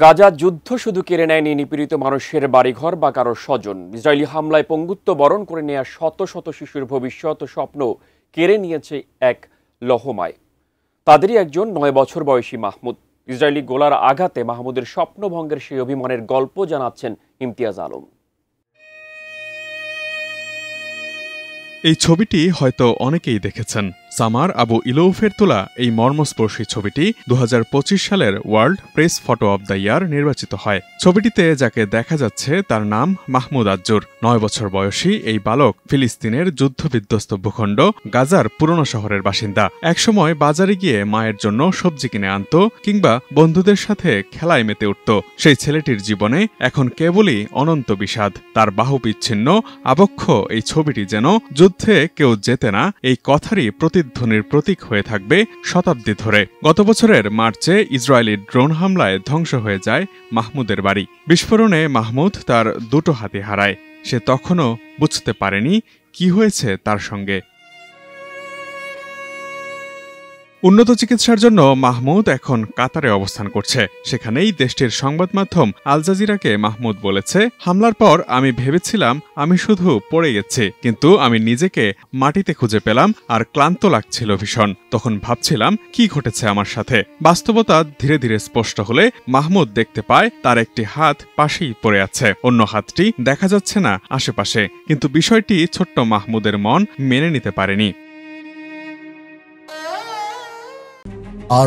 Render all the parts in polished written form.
গাজা যুদ্ধ শুধু কেড়ে নেয়নি নিপীড়িত মানুষের বাড়িঘর বা কারো স্বজন। ইসরায়েলি হামলায় পঙ্গুত্ব বরণ করে নেওয়া শত শত শিশুর ভবিষ্যৎ ও স্বপ্ন কেড়ে নিয়েছে এক লহমায়। তাদেরই একজন 9 বছর বয়সী মাহমুদ। ইসরায়েলি গোলার আঘাতে মাহমুদের স্বপ্নভঙ্গের সেই অভিমানের গল্প জানাচ্ছেন ইমতিয়াজ আলম। এই ছবিটি হয়তো অনেকেই দেখেছেন। সামার আবু ইলৌফের তোলা এই মর্মস্পর্শী ছবিটি 2025 সালের world press photo of the year নির্বাচিত হয়। ছবিটিতে যাকে দেখা যাচ্ছে তার নাম মাহমুদ আজ্জুর। 9 বছর বয়সী এই বালক ফিলিস্তিনের যুদ্ধবিধ্বস্ত ভূখণ্ড গাজার পুরনো শহরের বাসিন্দা। একসময় বাজারে গিয়ে মায়ের জন্য সবজি কিনে আনত কিংবা বন্ধুদের সাথে খেলায় মেতে উঠত। সেই ছেলেটির জীবনে এখন কেবলই অনন্ত বিষাদ। তার বাহু বিচ্ছিন্ন আবক্ষ এই ছবিটি যেন যুদ্ধে কেউ জেতে না এই কথারই প্রতিধ্বনির প্রতীক হয়ে থাকবে শতাব্দী ধরে। গত বছরের মার্চে ইসরায়েলি ড্রোন হামলায় ধ্বংস হয়ে যায় মাহমুদের বাড়ি। বিস্ফোরণে মাহমুদ তার দুটো হাতি হারায়। সে তখনও বুঝতে পারেনি কি হয়েছে তার সঙ্গে। উন্নত চিকিৎসার জন্য মাহমুদ এখন কাতারে অবস্থান করছে। সেখানেই দেশটির সংবাদ মাধ্যম আল জাজিরাকে মাহমুদ বলেছে, হামলার পর আমি ভেবেছিলাম আমি শুধু পড়ে গেছি, কিন্তু আমি নিজেকে মাটিতে খুঁজে পেলাম আর ক্লান্ত লাগছিল ভীষণ। তখন ভাবছিলাম কি ঘটেছে আমার সাথে। বাস্তবতা ধীরে ধীরে স্পষ্ট হলে মাহমুদ দেখতে পায় তার একটি হাত পাশেই পড়ে আছে, অন্য হাতটি দেখা যাচ্ছে না আশেপাশে। কিন্তু বিষয়টি ছোট্ট মাহমুদের মন মেনে নিতে পারেনি।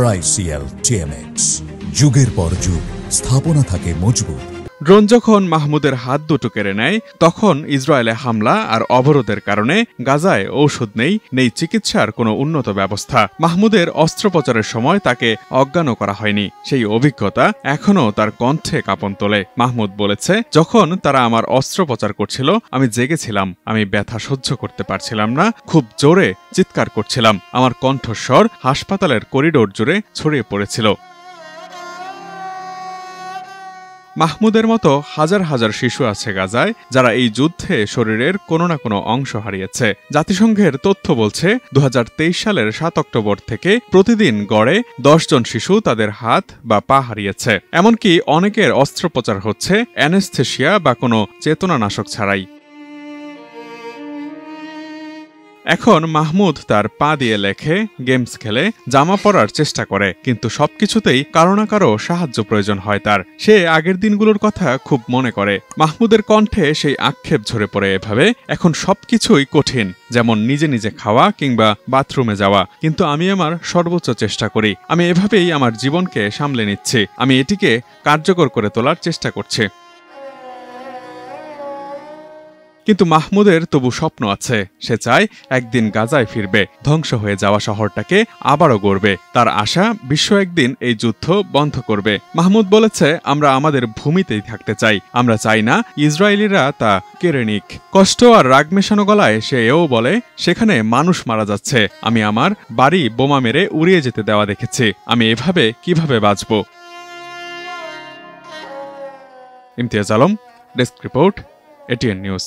RICL TMX, যুগের পর যুগ স্থাপনা থাকে মজবুত। ড্রোন যখন মাহমুদের হাত দুটো কেড়ে নেয়, তখন ইসরায়েলে হামলা আর অবরোধের কারণে গাজায় ঔষধ নেই চিকিৎসার কোনো উন্নত ব্যবস্থা। মাহমুদের অস্ত্রোপচারের সময় তাকে অজ্ঞানও করা হয়নি। সেই অভিজ্ঞতা এখনও তার কণ্ঠে কাঁপন তোলে। মাহমুদ বলেছে, যখন তারা আমার অস্ত্রোপচার করছিল আমি জেগেছিলাম। আমি ব্যথা সহ্য করতে পারছিলাম না, খুব জোরে চিৎকার করছিলাম। আমার কণ্ঠস্বর হাসপাতালের করিডোর জুড়ে ছড়িয়ে পড়েছিল। মাহমুদের মতো হাজার হাজার শিশু আছে গাজায়, যারা এই যুদ্ধে শরীরের কোনো না কোনো অংশ হারিয়েছে। জাতিসংঘের তথ্য বলছে 2023 সালের 7 অক্টোবর থেকে প্রতিদিন গড়ে 10 জন শিশু তাদের হাত বা পা হারিয়েছে। এমনকি অনেকের অস্ত্রোপচার হচ্ছে অ্যানেস্থেশিয়া বা কোনো চেতনানাশক ছাড়াই। এখন মাহমুদ তার পা দিয়ে লেখে, গেমস খেলে, জামা পরার চেষ্টা করে, কিন্তু সবকিছুতেই কারো না কারো সাহায্য প্রয়োজন হয় তার। সে আগের দিনগুলোর কথা খুব মনে করে। মাহমুদের কণ্ঠে সেই আক্ষেপ ঝরে পড়ে এভাবে, এখন সবকিছুই কঠিন, যেমন নিজে নিজে খাওয়া কিংবা বাথরুমে যাওয়া, কিন্তু আমি আমার সর্বোচ্চ চেষ্টা করি। আমি এভাবেই আমার জীবনকে সামলে নিচ্ছি। আমি এটিকে কার্যকর করে তোলার চেষ্টা করছি। কিন্তু মাহমুদের তবু স্বপ্ন আছে। সে চায় একদিন গাজায় ফিরবে, ধ্বংস হয়ে যাওয়া শহরটাকে আবারও গড়বে। তার আশা বিশ্ব একদিন এই যুদ্ধ বন্ধ করবে। মাহমুদ বলেছে, আমরা আমাদের ভূমিতেই থাকতে চাই। আমরা চাই না ইসরায়েলিরা তা কেড়ে নিক। কষ্ট আর রাগ মেশানো গলায় সে এও বলে, সেখানে মানুষ মারা যাচ্ছে, আমি আমার বাড়ি বোমা মেরে উড়িয়ে যেতে দেওয়া দেখেছি। আমি এভাবে কিভাবে বাঁচব? Imtiaz Alam, desk report, ATN news.